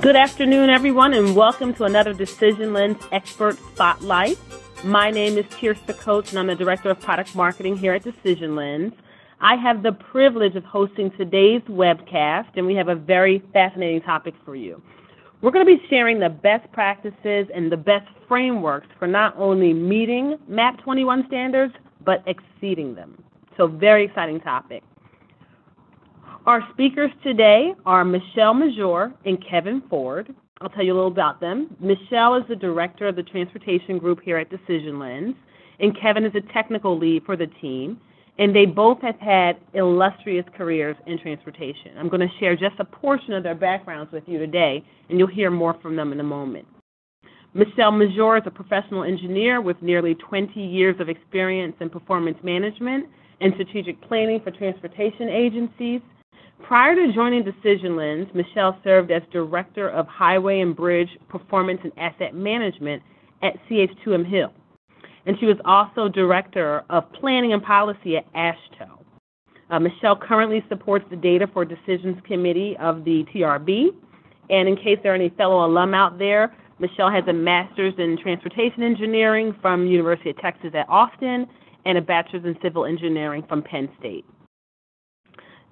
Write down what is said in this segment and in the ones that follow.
Good afternoon, everyone, and welcome to another Decision Lens Expert Spotlight. My name is Tirsa Coates, and I'm the Director of Product Marketing here at Decision Lens. I have the privilege of hosting today's webcast, and we have a very fascinating topic for you. We're going to be sharing the best practices and the best frameworks for not only meeting MAP-21 standards, but exceeding them. So, very exciting topic. Our speakers today are Michelle Major and Kevin Ford. I'll tell you a little about them. Michelle is the Director of the Transportation Group here at Decision Lens, and Kevin is a technical lead for the team, and they both have had illustrious careers in transportation. I'm going to share just a portion of their backgrounds with you today, and you'll hear more from them in a moment. Michelle Major is a professional engineer with nearly 20 years of experience in performance management and strategic planning for transportation agencies. Prior to joining Decision Lens, Michelle served as Director of Highway and Bridge Performance and Asset Management at CH2M Hill. And she was also Director of Planning and Policy at AASHTO. Michelle currently supports the Data for Decisions Committee of the TRB. And in case there are any fellow alum out there, Michelle has a Master's in Transportation Engineering from the University of Texas at Austin and a Bachelor's in Civil Engineering from Penn State.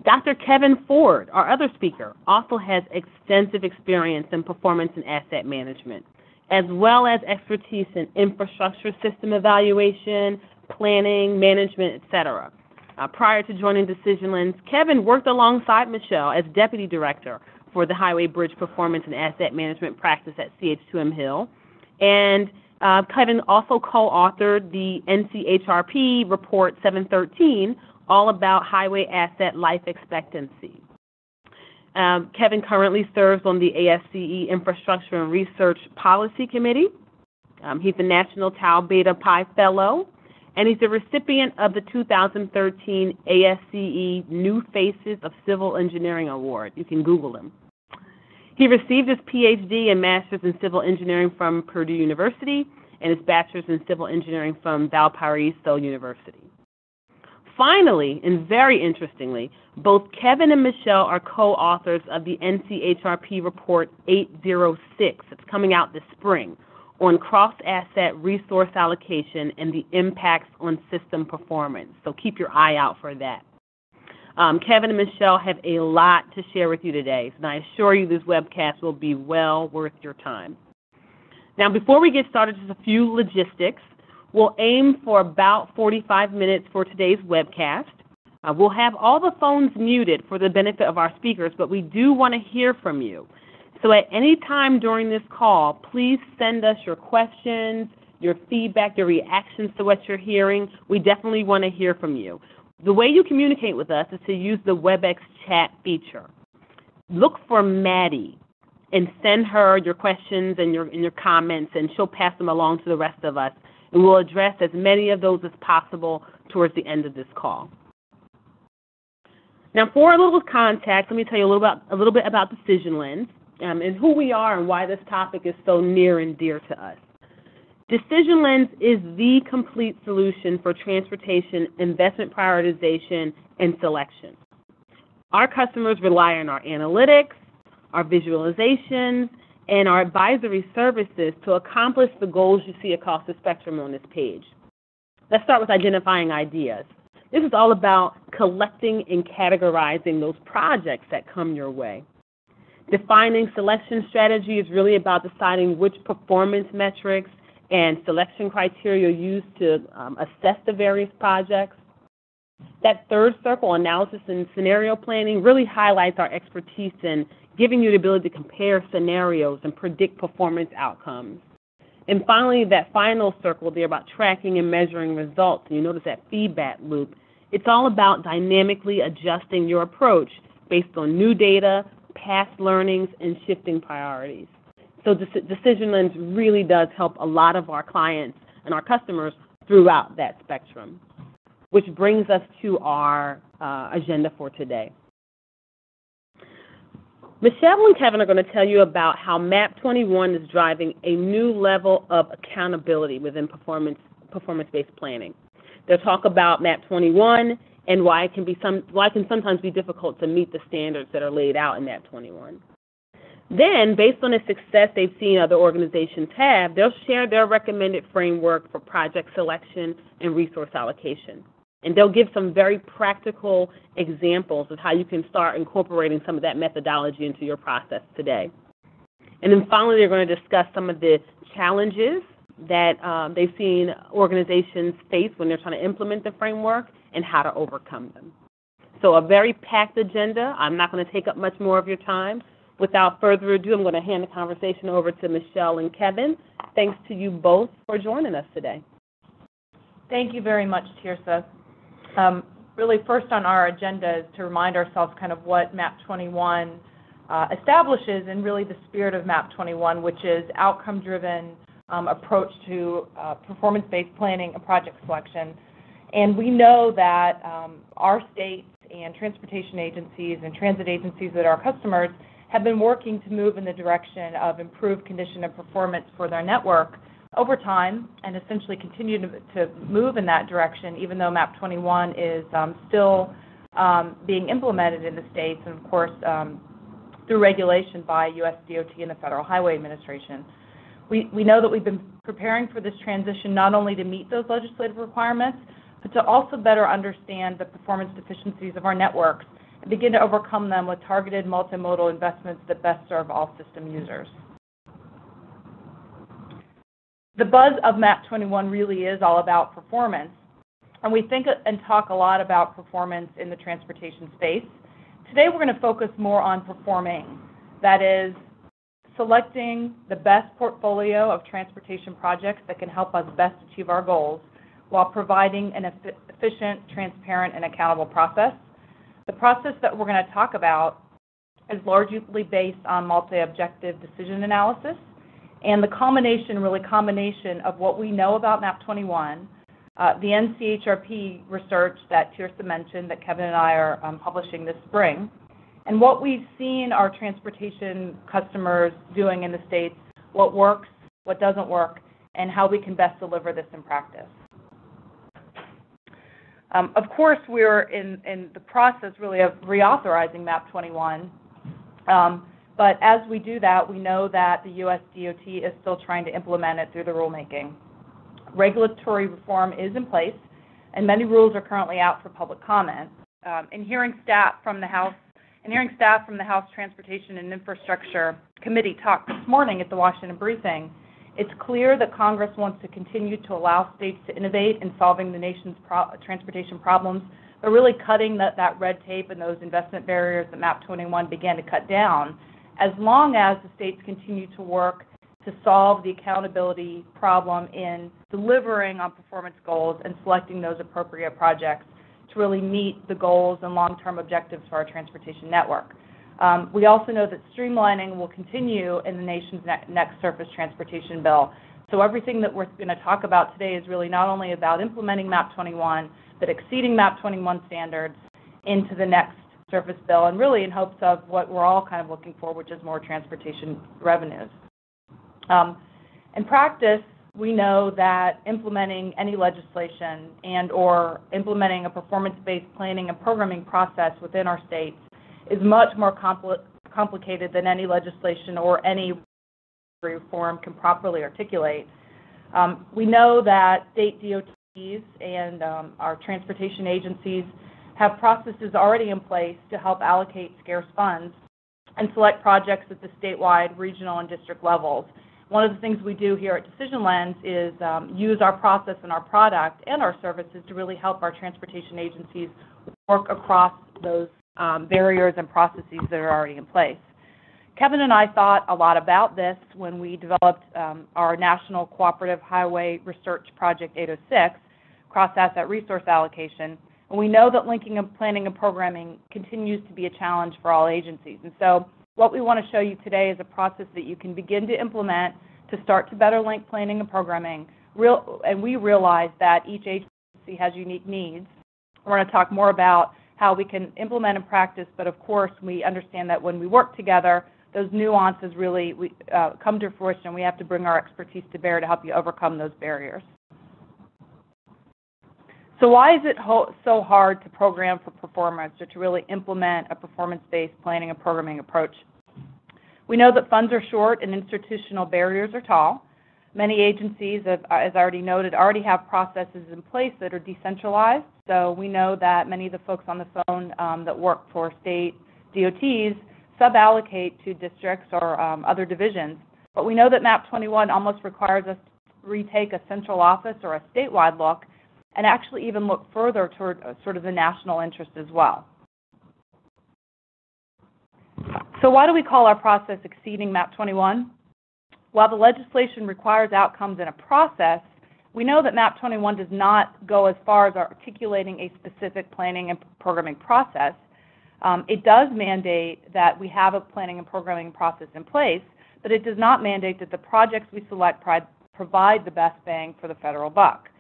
Dr. Kevin Ford, our other speaker, also has extensive experience in performance and asset management, as well as expertise in infrastructure system evaluation, planning, management, etc. Prior to joining Decision Lens, Kevin worked alongside Michelle as Deputy Director for the Highway Bridge Performance and Asset Management practice at CH2M Hill. And Kevin also co-authored the NCHRP Report 713, all about highway asset life expectancy. Kevin currently serves on the ASCE Infrastructure and Research Policy Committee. He's a National Tau Beta Pi Fellow, and he's a recipient of the 2013 ASCE New Faces of Civil Engineering Award. You can Google him. He received his PhD and Master's in Civil Engineering from Purdue University and his Bachelor's in Civil Engineering from Valparaiso University. Finally, and very interestingly, both Kevin and Michelle are co-authors of the NCHRP Report 806. It's coming out this spring on cross-asset resource allocation and the impacts on system performance. So keep your eye out for that. Kevin and Michelle have a lot to share with you today, and I assure you this webcast will be well worth your time. Now, before we get started, just a few logistics. We'll aim for about 45 minutes for today's webcast. We'll have all the phones muted for the benefit of our speakers, but we do want to hear from you. So at any time during this call, please send us your questions, your feedback, your reactions to what you're hearing. We definitely want to hear from you. The way you communicate with us is to use the WebEx chat feature. Look for Maddie and send her your questions and your comments, and she'll pass them along to the rest of us. And we'll address as many of those as possible towards the end of this call. Now, for a little context, let me tell you a little bit about Decision Lens and who we are and why this topic is so near and dear to us. Decision Lens is the complete solution for transportation investment prioritization and selection. Our customers rely on our analytics, our visualizations, and our advisory services to accomplish the goals you see across the spectrum on this page. Let's start with identifying ideas. This is all about collecting and categorizing those projects that come your way. Defining selection strategy is really about deciding which performance metrics and selection criteria used to assess the various projects. That third circle, analysis and scenario planning, really highlights our expertise in giving you the ability to compare scenarios and predict performance outcomes. And finally, that final circle there about tracking and measuring results, and you notice that feedback loop, it's all about dynamically adjusting your approach based on new data, past learnings, and shifting priorities. So Decision Lens really does help a lot of our clients and our customers throughout that spectrum, which brings us to our agenda for today. Michelle and Kevin are going to tell you about how MAP-21 is driving a new level of accountability within performance-based planning. They'll talk about MAP-21 and why it can sometimes be difficult to meet the standards that are laid out in MAP-21. Then, based on the success they've seen other organizations have, they'll share their recommended framework for project selection and resource allocation. And they'll give some very practical examples of how you can start incorporating some of that methodology into your process today. And then finally, they're going to discuss some of the challenges that they've seen organizations face when they're trying to implement the framework and how to overcome them. So a very packed agenda. I'm not going to take up much more of your time. Without further ado, I'm going to hand the conversation over to Michelle and Kevin. Thanks to you both for joining us today. Thank you very much, Tirsa. Really, first on our agenda is to remind ourselves kind of what MAP-21 establishes, and really the spirit of MAP-21, which is outcome-driven approach to performance-based planning and project selection. And we know that our states and transportation agencies and transit agencies that are our customers have been working to move in the direction of improved condition and performance for their network over time, and essentially continue to move in that direction, even though MAP-21 is still being implemented in the states, and of course through regulation by US DOT and the Federal Highway Administration. We know that we've been preparing for this transition not only to meet those legislative requirements, but to also better understand the performance deficiencies of our networks and begin to overcome them with targeted multimodal investments that best serve all system users. The buzz of MAP-21 really is all about performance, and we think and talk a lot about performance in the transportation space. Today we're going to focus more on performing, that is, selecting the best portfolio of transportation projects that can help us best achieve our goals while providing an efficient, transparent, and accountable process. The process that we're going to talk about is largely based on multi-objective decision analysis, and the combination of what we know about MAP-21, the NCHRP research that Tirsa mentioned that Kevin and I are publishing this spring, and what we've seen our transportation customers doing in the states, what works, what doesn't work, and how we can best deliver this in practice. Of course, we're in the process really of reauthorizing MAP-21, but as we do that, we know that the US DOT is still trying to implement it through the rulemaking. Regulatory reform is in place, and many rules are currently out for public comment. In hearing staff from the House Transportation and Infrastructure Committee talk this morning at the Washington briefing, it's clear that Congress wants to continue to allow states to innovate in solving the nation's transportation problems, but really cutting that red tape and those investment barriers that MAP-21 began to cut down, as long as the states continue to work to solve the accountability problem in delivering on performance goals and selecting those appropriate projects to really meet the goals and long-term objectives for our transportation network. We also know that streamlining will continue in the nation's next surface transportation bill. So everything that we're going to talk about today is really not only about implementing MAP-21, but exceeding MAP-21 standards into the next surface bill, and really in hopes of what we're all kind of looking for, which is more transportation revenues. In practice, we know that implementing any legislation and or implementing a performance-based planning and programming process within our states is much more complicated than any legislation or any reform can properly articulate. We know that state DOTs and our transportation agencies have processes already in place to help allocate scarce funds and select projects at the statewide, regional, and district levels. One of the things we do here at DecisionLens is use our process and our product and our services to really help our transportation agencies work across those barriers and processes that are already in place. Kevin and I thought a lot about this when we developed our National Cooperative Highway Research Project 806, Cross-Asset Resource Allocation, and we know that linking of planning and programming continues to be a challenge for all agencies. And so what we want to show you today is a process that you can begin to implement to start to better link planning and programming. And we realize that each agency has unique needs. We're going to talk more about how we can implement and practice, but of course we understand that when we work together, those nuances really come to fruition. We have to bring our expertise to bear to help you overcome those barriers. So why is it so hard to program for performance or to really implement a performance-based planning and programming approach? We know that funds are short and institutional barriers are tall. Many agencies, as I already noted, already have processes in place that are decentralized. So we know that many of the folks on the phone that work for state DOTs sub-allocate to districts or other divisions. But we know that MAP-21 almost requires us to retake a central office or a statewide look and actually even look further toward sort of the national interest as well. So why do we call our process exceeding MAP-21? While the legislation requires outcomes in a process, we know that MAP-21 does not go as far as articulating a specific planning and programming process. It does mandate that we have a planning and programming process in place, but it does not mandate that the projects we select provide the best bang for the federal buck.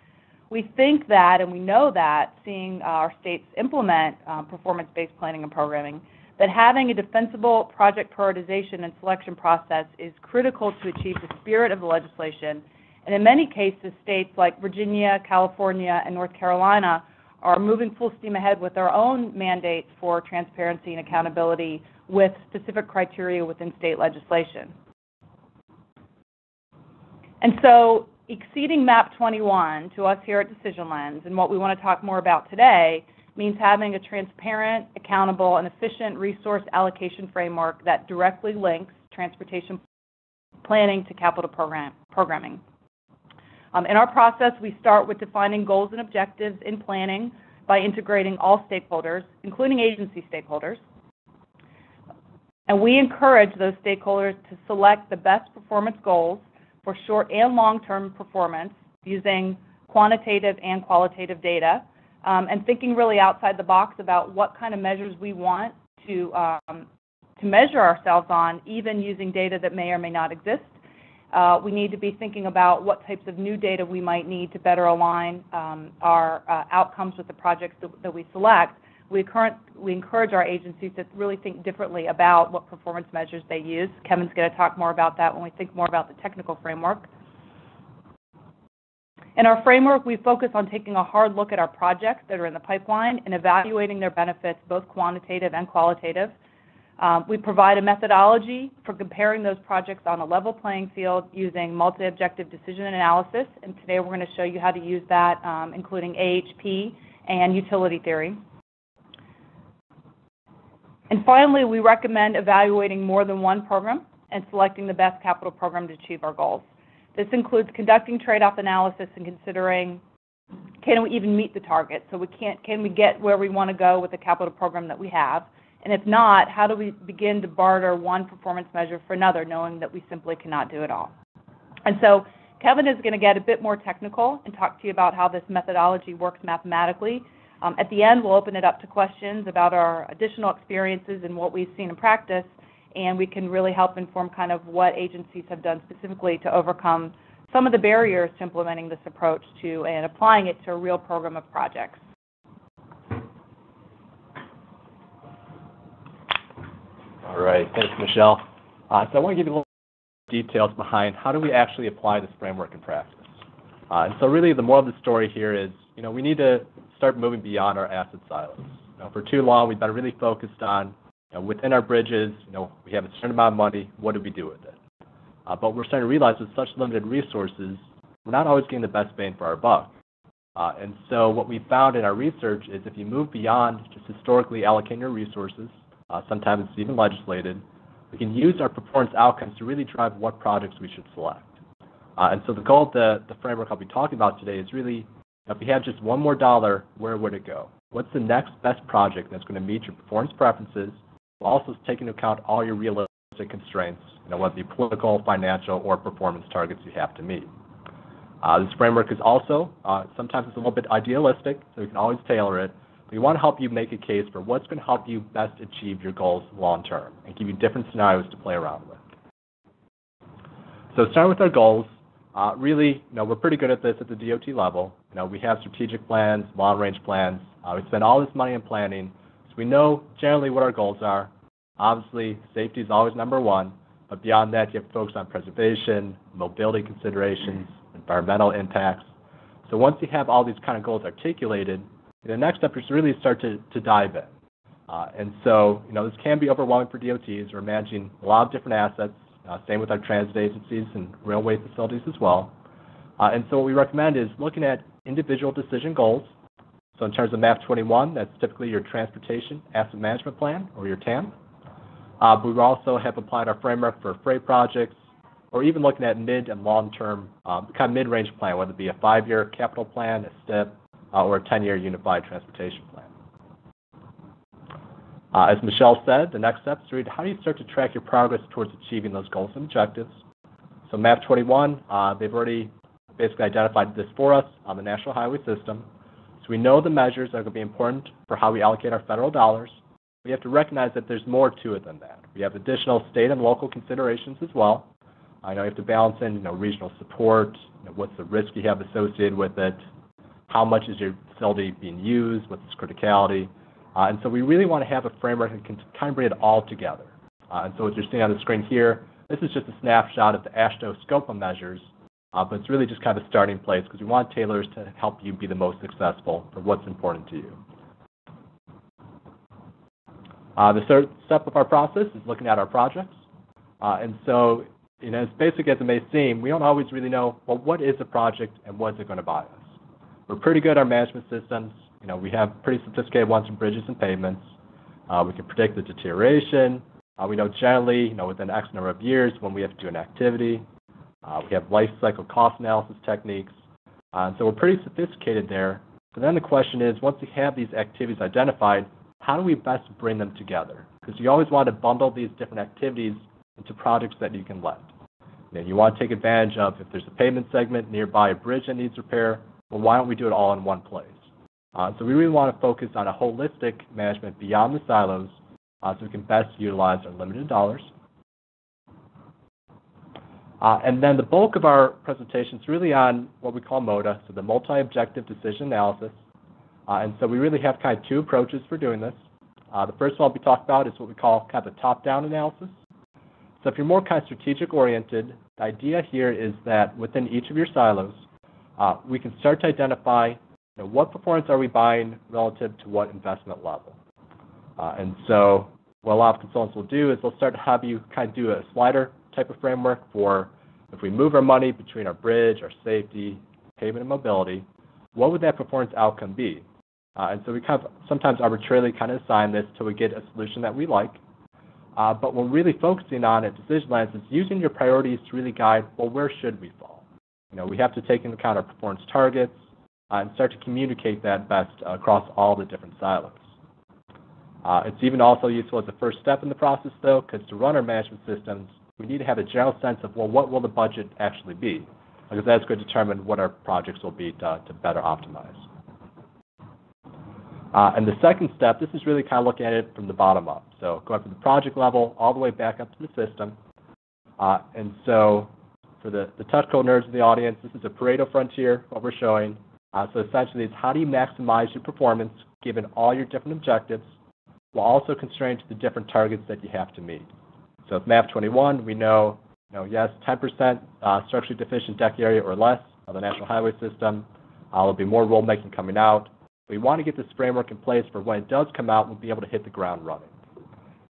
We think that, and we know that, seeing our states implement performance-based planning and programming, that having a defensible project prioritization and selection process is critical to achieve the spirit of the legislation. And in many cases, states like Virginia, California, and North Carolina are moving full steam ahead with their own mandates for transparency and accountability with specific criteria within state legislation. And so exceeding MAP-21 to us here at Decision Lens, and what we want to talk more about today, means having a transparent, accountable, and efficient resource allocation framework that directly links transportation planning to capital programming. In our process, we start with defining goals and objectives in planning by integrating all stakeholders, including agency stakeholders. And we encourage those stakeholders to select the best performance goals for short and long-term performance using quantitative and qualitative data, and thinking really outside the box about what kind of measures we want to measure ourselves on, even using data that may or may not exist. We need to be thinking about what types of new data we might need to better align our outcomes with the projects that we select. We encourage our agencies to really think differently about what performance measures they use. Kevin's going to talk more about that when we think more about the technical framework. In our framework, we focus on taking a hard look at our projects that are in the pipeline and evaluating their benefits, both quantitative and qualitative. We provide a methodology for comparing those projects on a level playing field using multi-objective decision analysis, and today we're going to show you how to use that, including AHP and utility theory. And finally, we recommend evaluating more than one program and selecting the best capital program to achieve our goals. This includes conducting trade-off analysis and considering, can we even meet the target? So can we get where we want to go with the capital program that we have? And if not, how do we begin to barter one performance measure for another, knowing that we simply cannot do it all? And so Kevin is going to get a bit more technical and talk to you about how this methodology works mathematically. At the end, we'll open it up to questions about our additional experiences and what we've seen in practice, and we can really help inform kind of what agencies have done specifically to overcome some of the barriers to implementing this approach to and applying it to a real program of projects. All right, thanks, Michelle. So I want to give you a little details behind how do we actually apply this framework in practice. And so really the moral of the story here is, we need to start moving beyond our asset silos. For too long, we've been really focused on, within our bridges, we have a certain amount of money, what do we do with it? But we're starting to realize with such limited resources, we're not always getting the best bang for our buck. And so what we found in our research is if you move beyond just historically allocating your resources, sometimes it's even legislated, we can use our performance outcomes to really drive what projects we should select. And so the goal of the framework I'll be talking about today is really, if we have just one more dollar, where would it go? What's the next best project that's going to meet your performance preferences, while also taking into account all your realistic constraints, whether it be political, financial, or performance targets you have to meet. This framework is also, sometimes it's a little bit idealistic, so we can always tailor it. We want to help you make a case for what's going to help you best achieve your goals long term and give you different scenarios to play around with. So starting with our goals, really, we're pretty good at this at the DOT level. We have strategic plans, long-range plans. We spend all this money in planning, so we know generally what our goals are. Obviously, safety is always number one, but beyond that, you have to focus on preservation, mobility considerations, environmental impacts. So once you have all these kind of goals articulated, the next step is to really start to dive in. And so, this can be overwhelming for DOTs. We're managing a lot of different assets, same with our transit agencies and railway facilities as well. And so what we recommend is looking at individual decision goals. So in terms of MAP-21, that's typically your Transportation Asset Management Plan, or your TAM. But we also have applied our framework for freight projects, or even looking at mid and long-term, kind of mid-range plan, whether it be a 5-year capital plan, a STIP, or a 10-year unified transportation plan. As Michelle said, the next step is to read how do you start to track your progress towards achieving those goals and objectives. So MAP-21, they've already basically identified this for us on the National Highway System. So we know the measures that are going to be important for how we allocate our federal dollars. We have to recognize that there's more to it than that. We have additional state and local considerations as well. I know you have to balance in, regional support, what's the risk you have associated with it, how much is your facility being used, what's its criticality. And so we really want to have a framework that can kind of bring it all together. And so what you're seeing on the screen here, this is just a snapshot of the AASHTO scope of measures, but it's really just kind of a starting place because we want tailors to help you be the most successful for what's important to you. The third step of our process is looking at our projects. And so, as basic as it may seem, we don't always really know, well, what is a project and what is it going to buy us? We're pretty good at our management systems. We have pretty sophisticated ones in bridges and pavements. We can predict the deterioration. We know generally, within X number of years when we have to do an activity. We have life cycle cost analysis techniques. So we're pretty sophisticated there. So then the question is, once we have these activities identified, how do we best bring them together? Because you always want to bundle these different activities into projects that you can let. You want to take advantage of if there's a pavement segment nearby a bridge that needs repair, well, why don't we do it all in one place? So we really want to focus on a holistic management beyond the silos so we can best utilize our limited dollars. And then the bulk of our presentation is really on what we call MODA, so the multi-objective decision analysis. And so we really have kind of two approaches for doing this. The first one I'll be talking about is what we call kind of a top-down analysis. So if you're more kind of strategic-oriented, the idea here is that within each of your silos, we can start to identify what performance are we buying relative to what investment level. And so what a lot of consultants will do is they'll start to have you kind of do a slider type of framework for if we move our money between our bridge, our safety, pavement, and mobility, what would that performance outcome be? And so we kind of sometimes arbitrarily kind of assign this till we get a solution that we like. But what we're really focusing on at DecisionLens is using your priorities to really guide, well, where should we fall? We have to take into account our performance targets and start to communicate that best across all the different silos. It's even also useful as a first step in the process, though, because to run our management systems, we need to have a general sense of, well, what will the budget actually be? Because that's going to determine what our projects will be to better optimize. And the second step, this is really kind of looking at it from the bottom up. So going from the project level all the way back up to the system. And so for the touch code nerds in the audience, this is a Pareto Frontier, what we're showing. So essentially it's how do you maximize your performance given all your different objectives while also constrained to the different targets that you have to meet. So with MAP-21, we know, yes, 10% structurally deficient deck area or less of the National Highway System. There'll be more rulemaking coming out. We want to get this framework in place for when it does come out, we'll be able to hit the ground running.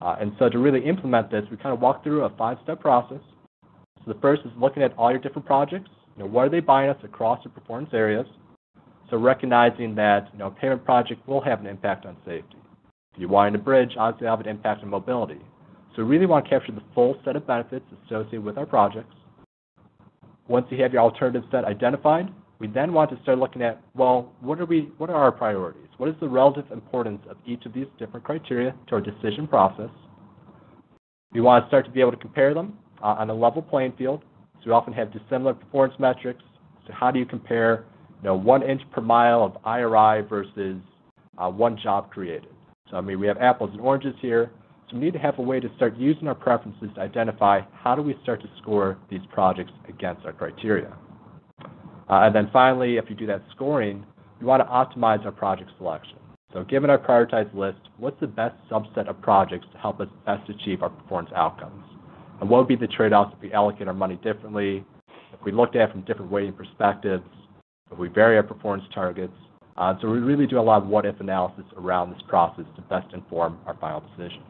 And so to really implement this, we kind of walk through a 5-step process. So the first is looking at all your different projects. What are they buying us across the performance areas? So recognizing that a pavement project will have an impact on safety. If you widen a bridge, obviously it'll have an impact on mobility. So we really want to capture the full set of benefits associated with our projects. Once you have your alternative set identified, we then want to start looking at, well, what are our priorities? What is the relative importance of each of these different criteria to our decision process? We want to start to be able to compare them on a level playing field. So we often have dissimilar performance metrics. So how do you compare 1 inch per mile of IRI versus 1 job created? So we have apples and oranges here. So we need to have a way to start using our preferences to identify how do we start to score these projects against our criteria. And then finally, if you do that scoring, we want to optimize our project selection. So given our prioritized list, what's the best subset of projects to help us best achieve our performance outcomes? And what would be the trade-offs if we allocate our money differently, if we looked at it from different weighting perspectives, if we vary our performance targets, So we really do a lot of what-if analysis around this process to best inform our final decision.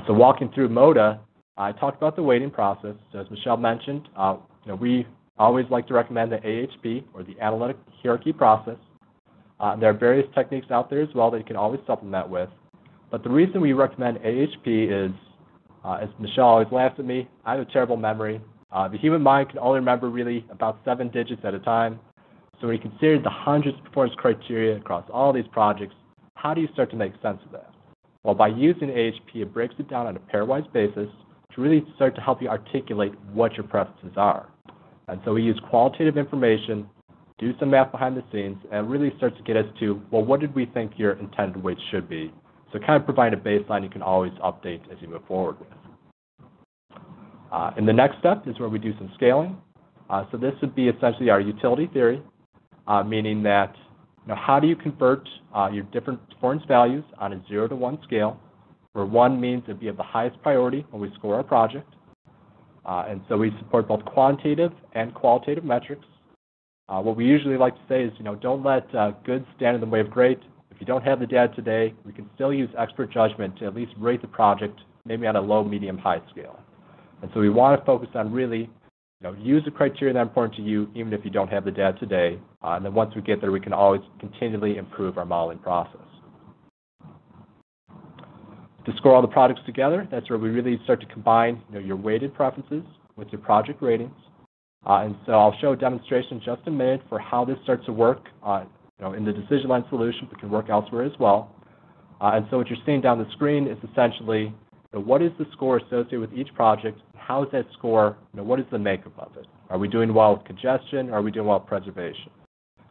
So walking through MODA, I talked about the weighting process. So as Michelle mentioned, we always like to recommend the AHP, or the analytic hierarchy process. There are various techniques out there as well that you can always supplement with. But the reason we recommend AHP is, as Michelle always laughs at me, I have a terrible memory. The human mind can only remember really about 7 digits at a time. So when you consider the hundreds of performance criteria across all these projects, how do you start to make sense of that? Well, by using AHP, it breaks it down on a pairwise basis to really start to help you articulate what your preferences are. And so we use qualitative information, do some math behind the scenes, and it really starts to get us to, well, what did we think your intended weight should be? So kind of provide a baseline you can always update as you move forward with. And the next step is where we do some scaling. So this would be essentially our utility theory, meaning that how do you convert your different performance values on a 0 to 1 scale, where 1 means it'd be of the highest priority when we score our project. And so we support both quantitative and qualitative metrics. What we usually like to say is, don't let good stand in the way of great. If you don't have the data today, we can still use expert judgment to at least rate the project, maybe on a low, medium, high scale. And so we want to focus on really, use the criteria that are important to you, even if you don't have the data today. And then once we get there, we can always continually improve our modeling process. To score all the projects together, that's where we really start to combine, your weighted preferences with your project ratings. And so I'll show a demonstration in just a minute for how this starts to work, in the decision line solution, but can work elsewhere as well. And so what you're seeing down the screen is essentially, what is the score associated with each project? How is that score, what is the makeup of it? Are we doing well with congestion? Or are we doing well with preservation?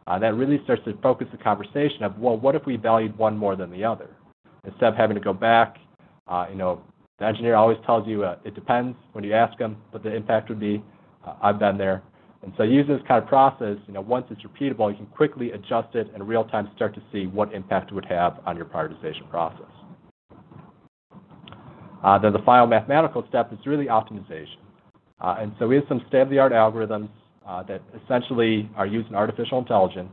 That really starts to focus the conversation of, well, what if we valued one more than the other? Instead of having to go back, the engineer always tells you it depends when you ask them what the impact would be. I've been there. And so using this kind of process, once it's repeatable, you can quickly adjust it and in real time start to see what impact it would have on your prioritization process. Then the final mathematical step is really optimization. And so we have some state-of-the-art algorithms that essentially are using artificial intelligence.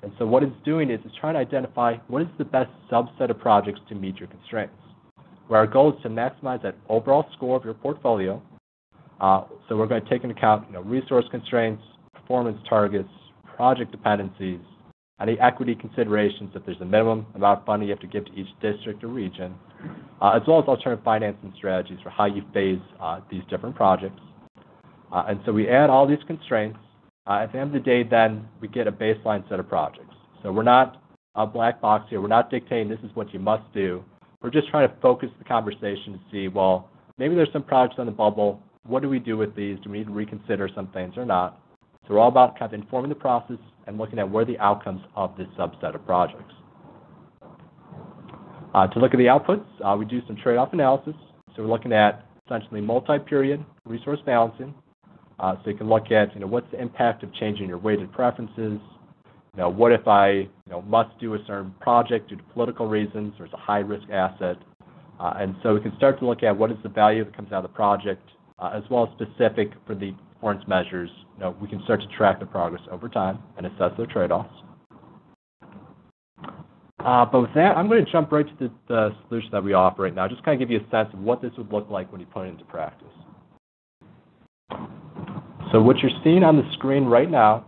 And so what it's doing is it's trying to identify what is the best subset of projects to meet your constraints, where our goal is to maximize that overall score of your portfolio. So we're going to take into account resource constraints, performance targets, project dependencies, any equity considerations if there's a minimum amount of funding you have to give to each district or region, as well as alternative financing strategies for how you phase these different projects. And so we add all these constraints. At the end of the day, then, we get a baseline set of projects. So we're not a black box here. We're not dictating this is what you must do. We're just trying to focus the conversation to see, well, maybe there's some projects on the bubble. What do we do with these? Do we need to reconsider some things or not? So we're all about kind of informing the process and looking at where the outcomes of this subset of projects. To look at the outputs, we do some trade-off analysis. So we're looking at essentially multi-period resource balancing. So you can look at, what's the impact of changing your weighted preferences? What if I, must do a certain project due to political reasons or it's a high-risk asset? And so we can start to look at what is the value that comes out of the project, as well as specific for the performance measures. We can start to track the progress over time and assess their trade-offs. But with that, I'm going to jump right to the solution that we offer right now, just kind of give you a sense of what this would look like when you put it into practice. So what you're seeing on the screen right now,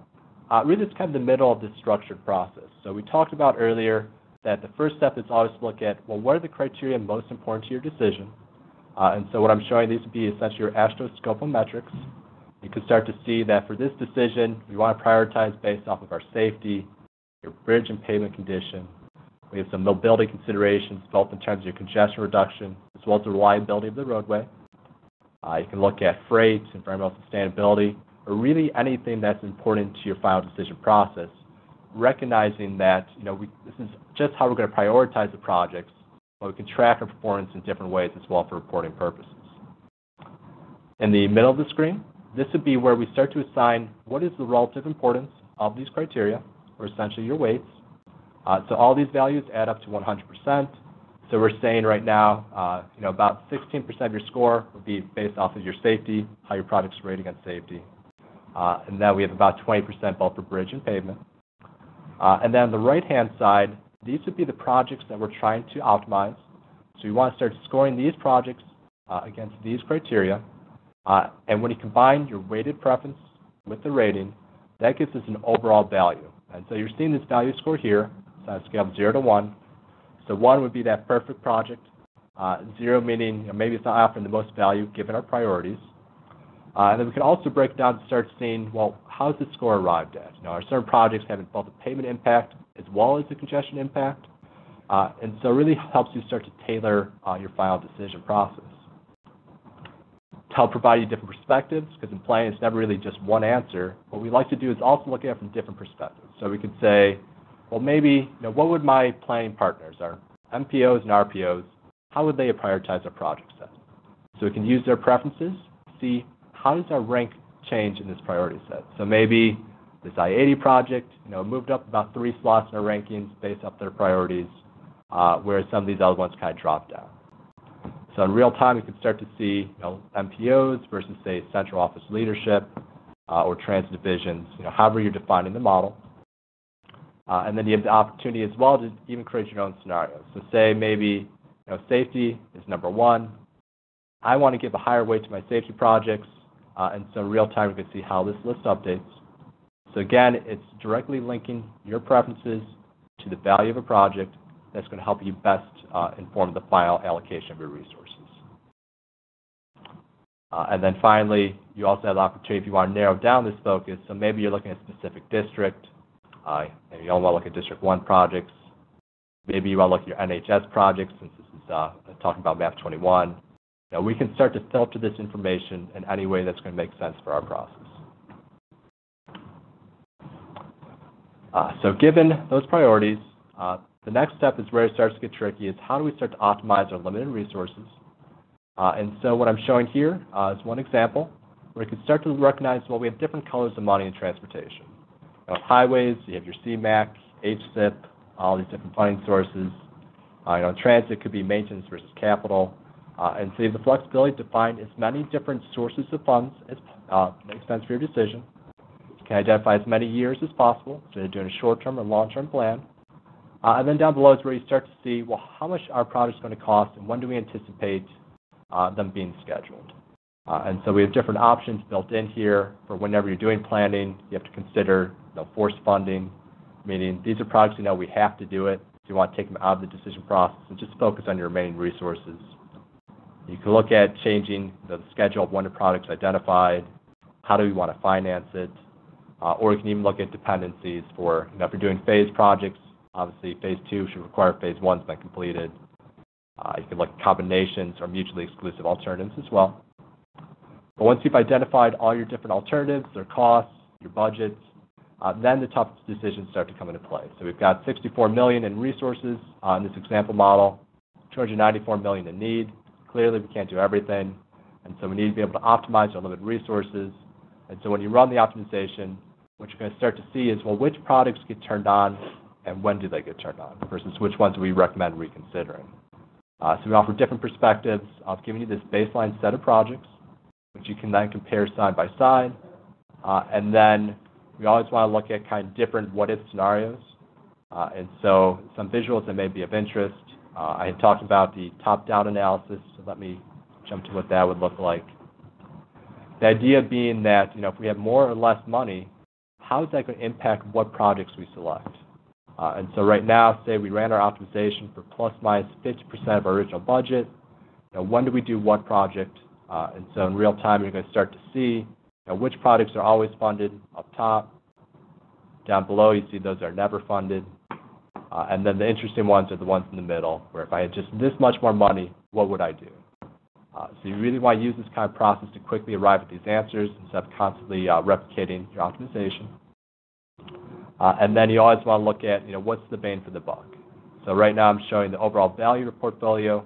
really it's kind of the middle of this structured process. So we talked about earlier that the first step is always to look at, well, what are the criteria most important to your decision? And so what I'm showing, these would be essentially your AASHTO scope of metrics. You can start to see that for this decision, we want to prioritize based off of our safety, your bridge and pavement condition. We have some mobility considerations, both in terms of your congestion reduction, as well as the reliability of the roadway. You can look at freight, environmental sustainability, or really anything that's important to your final decision process, recognizing that this is just how we're going to prioritize the projects, but we can track our performance in different ways as well for reporting purposes. In the middle of the screen, this would be where we start to assign what is the relative importance of these criteria, or essentially your weights. So all these values add up to 100%. So we're saying right now, about 16% of your score would be based off of your safety, how your project's rating on safety. and then we have about 20% both for bridge and pavement. And then on the right-hand side, these would be the projects that we're trying to optimize. So we want to start scoring these projects against these criteria. And when you combine your weighted preference with the rating, that gives us an overall value. And so you're seeing this value score here. It's on a scale of 0 to 1. So 1 would be that perfect project. 0 meaning maybe it's not offering the most value given our priorities. And then we can also break down to start seeing, well, how is the score arrived at? Are certain projects having both a pavement impact as well as the congestion impact? And so it really helps you start to tailor your final decision process. To help provide you different perspectives, because in planning it's never really just one answer, what we like to do is also look at it from different perspectives. So we could say, well, maybe, what would my planning partners, our MPOs and RPOs, how would they prioritize their project set? So we can use their preferences, see how does our rank change in this priority set. So maybe this I-80 project, moved up about 3 slots in our rankings based off their priorities, whereas some of these other ones kind of dropped down. So in real time, we can start to see, MPOs versus, say, central office leadership or transit divisions, however you're defining the model. And then you have the opportunity as well to even create your own scenarios. So say maybe, safety is number 1. I want to give a higher weight to my safety projects, and so in real time, we can see how this list updates. So again, it's directly linking your preferences to the value of a project that's going to help you best inform the final allocation of your resources. And then finally, you also have the opportunity if you want to narrow down this focus. So maybe you're looking at a specific district. Maybe you only want to look at District 1 projects. Maybe you want to look at your NHS projects, since this is talking about MAP-21. We can start to filter this information in any way that's going to make sense for our process. So given those priorities, the next step is where it starts to get tricky, is how do we start to optimize our limited resources? And so what I'm showing here is one example where you can start to recognize, well, we have different colors of money in transportation. Highways, you have your CMAQ, HSIP, all these different funding sources. Transit could be maintenance versus capital. And so you have the flexibility to find as many different sources of funds as makes sense for your decision. You can identify as many years as possible, so you're doing a short-term or long-term plan. And then down below is where you start to see, well, how much are projects going to cost and when do we anticipate them being scheduled? And so we have different options built in here for whenever you're doing planning. You have to consider forced funding, meaning these are projects we have to do it. So you want to take them out of the decision process and just focus on your remaining resources. You can look at changing the schedule of when the project's identified, how do we want to finance it, or you can even look at dependencies for, if you're doing phase projects, obviously phase 2 should require phase 1's been completed. You can look at combinations or mutually exclusive alternatives as well. But once you've identified all your different alternatives, their costs, your budgets, then the tough decisions start to come into play. So we've got $64 million in resources in this example model, $294 million in need. Clearly, we can't do everything, and so we need to be able to optimize our limited resources. And so when you run the optimization, what you're going to start to see is, well, which products get turned on and when do they get turned on versus which ones we recommend reconsidering. So we offer different perspectives of giving you this baseline set of projects, which you can then compare side by side. And then we always want to look at kind of different what-if scenarios. And so some visuals that may be of interest. I had talked about the top-down analysis, so let me jump to what that would look like. The idea being that, if we have more or less money, how is that going to impact what projects we select? And so right now, say we ran our optimization for plus minus 50% of our original budget. When do we do what project? And so in real time, you're going to start to see which projects are always funded up top. Down below, you see those are never funded. And then the interesting ones are the ones in the middle, where if I had just this much more money, what would I do? So you really want to use this kind of process to quickly arrive at these answers instead of constantly replicating your optimization. And then you always want to look at, what's the bang for the buck? So right now I'm showing the overall value of your portfolio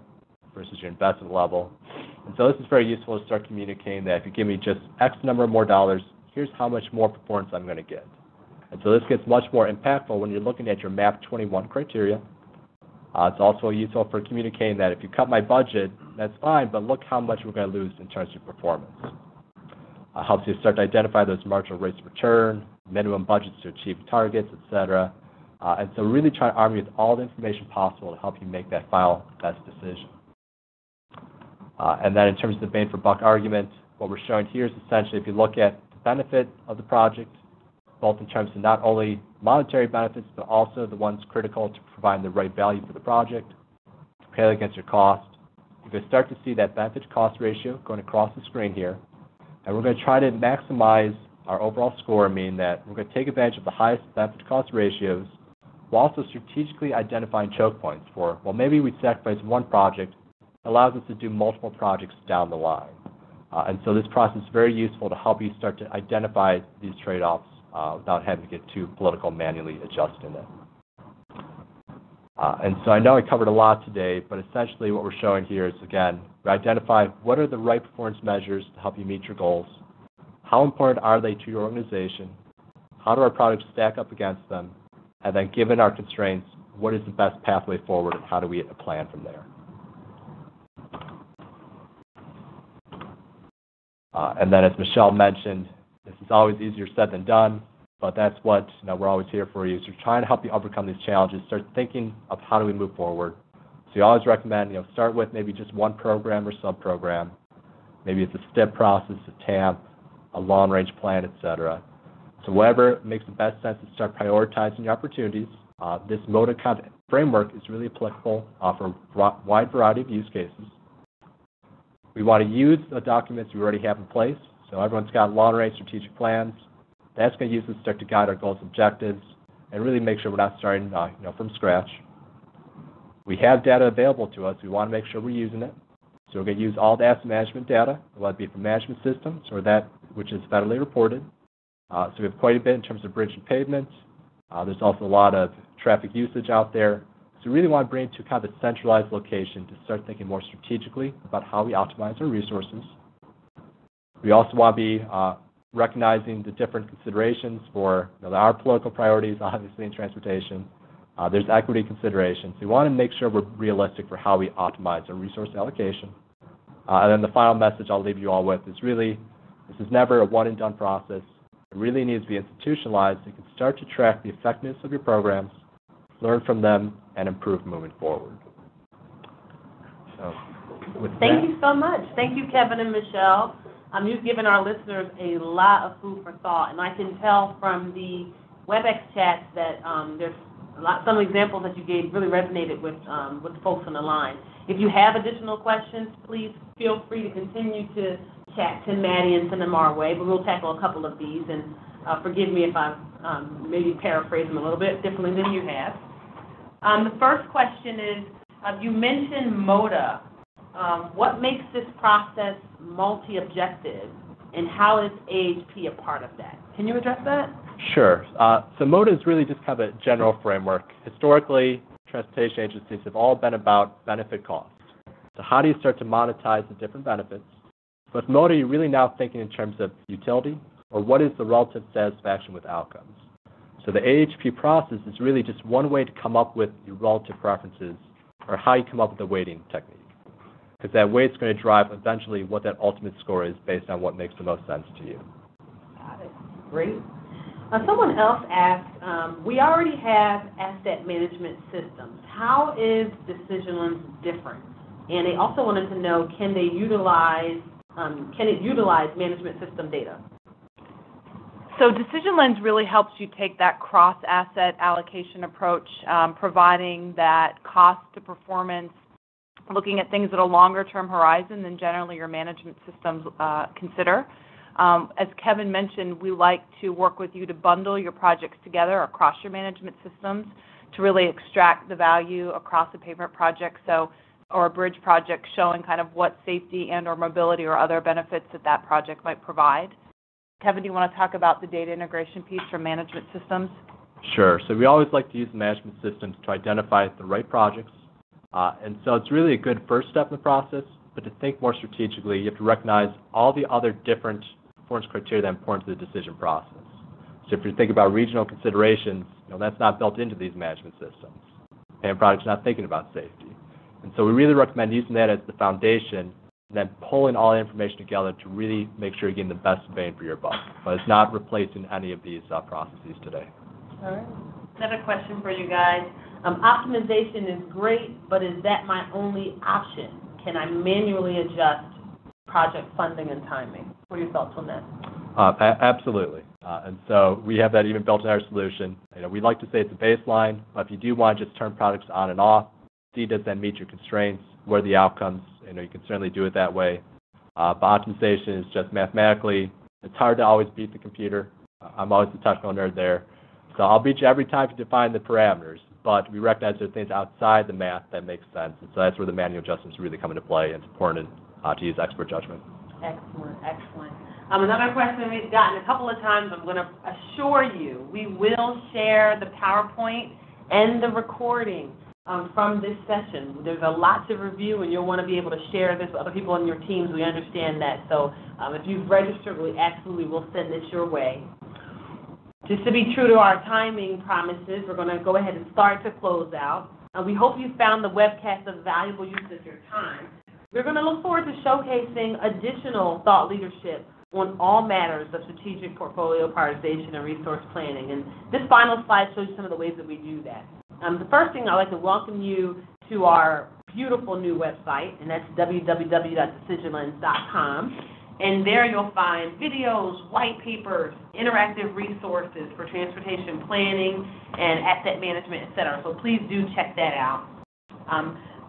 versus your investment level. And so this is very useful to start communicating that if you give me just X number more dollars, here's how much more performance I'm going to get. And so this gets much more impactful when you're looking at your MAP-21 criteria. It's also useful for communicating that if you cut my budget, that's fine, but look how much we're going to lose in terms of performance. Helps you start to identify those marginal rates of return, minimum budgets to achieve targets, et cetera. And so really try to arm you with all the information possible to help you make that final best decision. And then in terms of the bang for buck argument, what we're showing here is essentially if you look at the benefit of the project, both in terms of not only monetary benefits, but also the ones critical to provide the right value for the project, compare it against your cost, you're going to start to see that benefit-to-cost ratio going across the screen here. And we're going to try to maximize our overall score, meaning that we're going to take advantage of the highest benefit-to-cost ratios while also strategically identifying choke points for, well, maybe we sacrifice one project, allows us to do multiple projects down the line. And so this process is very useful to help you start to identify these trade-offs without having to get too political, manually adjusting it. And so I know I covered a lot today, but essentially what we're showing here is, again, we identify what are the right performance measures to help you meet your goals, how important are they to your organization, how do our products stack up against them, and then given our constraints, what is the best pathway forward and how do we plan from there. And then as Michelle mentioned, this is always easier said than done, but that's what we're always here for you. So we're trying to help you overcome these challenges, start thinking of how do we move forward. So we always recommend, start with maybe just one program or sub-program. Maybe it's a STEP process, a TAMP, a long-range plan, et cetera. So whatever makes the best sense to start prioritizing your opportunities. This MODA framework is really applicable for a wide variety of use cases. We want to use the documents we already have in place. So everyone's got long-range strategic plans. That's going to use this to start to guide our goals and objectives and really make sure we're not starting from scratch. We have data available to us. We want to make sure we're using it. So we're going to use all the asset management data, whether it be from management systems or that which is federally reported. So we have quite a bit in terms of bridge and pavement. There's also a lot of traffic usage out there. So we really want to bring it to kind of a centralized location to start thinking more strategically about how we optimize our resources. We also want to be recognizing the different considerations for there are political priorities, obviously, in transportation. There's equity considerations. We want to make sure we're realistic for how we optimize our resource allocation. And then the final message I'll leave you all with is really, this is never a one-and-done process. It really needs to be institutionalized. You can start to track the effectiveness of your programs, learn from them, and improve moving forward. So, Thank you so much. Thank you, Kevin and Michelle. You've given our listeners a lot of food for thought, and I can tell from the WebEx chats that there's some examples that you gave really resonated with folks on the line. If you have additional questions, please feel free to continue to chat to Maddie and send them our way, but we'll tackle a couple of these, and forgive me if I'm maybe paraphrase them a little bit differently than you have. The first question is, you mentioned MODA. What makes this process multi-objective, and how is AHP a part of that? Can you address that? Sure. So MODA is really just kind of a general framework. Historically, transportation agencies have all been about benefit cost. So how do you start to monetize the different benefits? With MODA, you're really now thinking in terms of utility, or what is the relative satisfaction with outcomes. So the AHP process is really just one way to come up with your relative preferences, or how you come up with the weighting technique. Because that way it's going to drive eventually what that ultimate score is based on what makes the most sense to you. Got it. Great. Someone else asked, we already have asset management systems. How is DecisionLens different? And they also wanted to know, can it utilize management system data? So DecisionLens really helps you take that cross-asset allocation approach, providing that cost to performance, looking at things at a longer-term horizon than generally your management systems consider. As Kevin mentioned, we like to work with you to bundle your projects together across your management systems to really extract the value across a pavement project, or a bridge project, showing kind of what safety and or mobility or other benefits that project might provide. Kevin, do you want to talk about the data integration piece from management systems? Sure. So we always like to use management systems to identify the right projects. And so it's really a good first step in the process, but to think more strategically, you have to recognize all the other different performance criteria that are important to the decision process. So if you think about regional considerations, that's not built into these management systems. Pavement projects not thinking about safety. And so we really recommend using that as the foundation and then pulling all the information together to really make sure you're getting the best bang for your buck. But it's not replacing any of these processes today. All right. Another question for you guys. Optimization is great, but is that my only option? Can I manually adjust project funding and timing? What are your thoughts on that? Absolutely. And so we have that even built in our solution. We like to say it's a baseline, but if you do want to just turn products on and off, see does that meet your constraints, what are the outcomes, you can certainly do it that way. But optimization is just mathematically, it's hard to always beat the computer. I'm always the technical nerd there. So I'll beat you every time to define the parameters, but we recognize there are things outside the math that make sense. And so that's where the manual adjustments really come into play, and it's important to use expert judgment. Excellent, excellent. Another question we've gotten a couple of times, I'm going to assure you, we will share the PowerPoint and the recording from this session. There's a lot to review, and you'll want to be able to share this with other people on your teams. We understand that. So if you've registered, we absolutely will send this your way. Just to be true to our timing promises, we're going to go ahead and start to close out. We hope you found the webcast a valuable use of your time. We're going to look forward to showcasing additional thought leadership on all matters of strategic portfolio prioritization and resource planning. And this final slide shows you some of the ways that we do that. The first thing, I'd like to welcome you to our beautiful new website, and that's www.decisionlens.com. And there you'll find videos, white papers, interactive resources for transportation planning and asset management, et cetera. So please do check that out.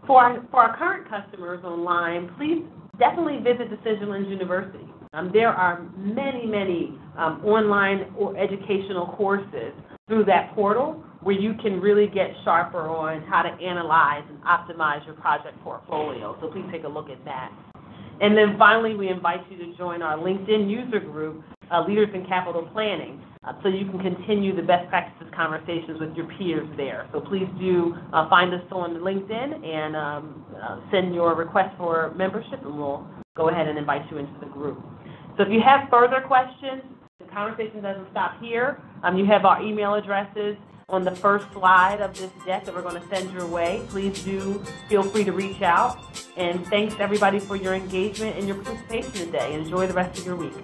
For our current customers online, please definitely visit Decision Lens University. There are many online or educational courses through that portal where you can really get sharper on how to analyze and optimize your project portfolio. So please take a look at that. And then finally, we invite you to join our LinkedIn user group, Leaders in Capital Planning, so you can continue the best practices conversations with your peers there. So please do find us on LinkedIn and send your request for membership, and we'll go ahead and invite you into the group. So if you have further questions, the conversation doesn't stop here. You have our email addresses on the first slide of this deck that we're going to send your way. Please do feel free to reach out. And thanks, everybody, for your engagement and your participation today. Enjoy the rest of your week.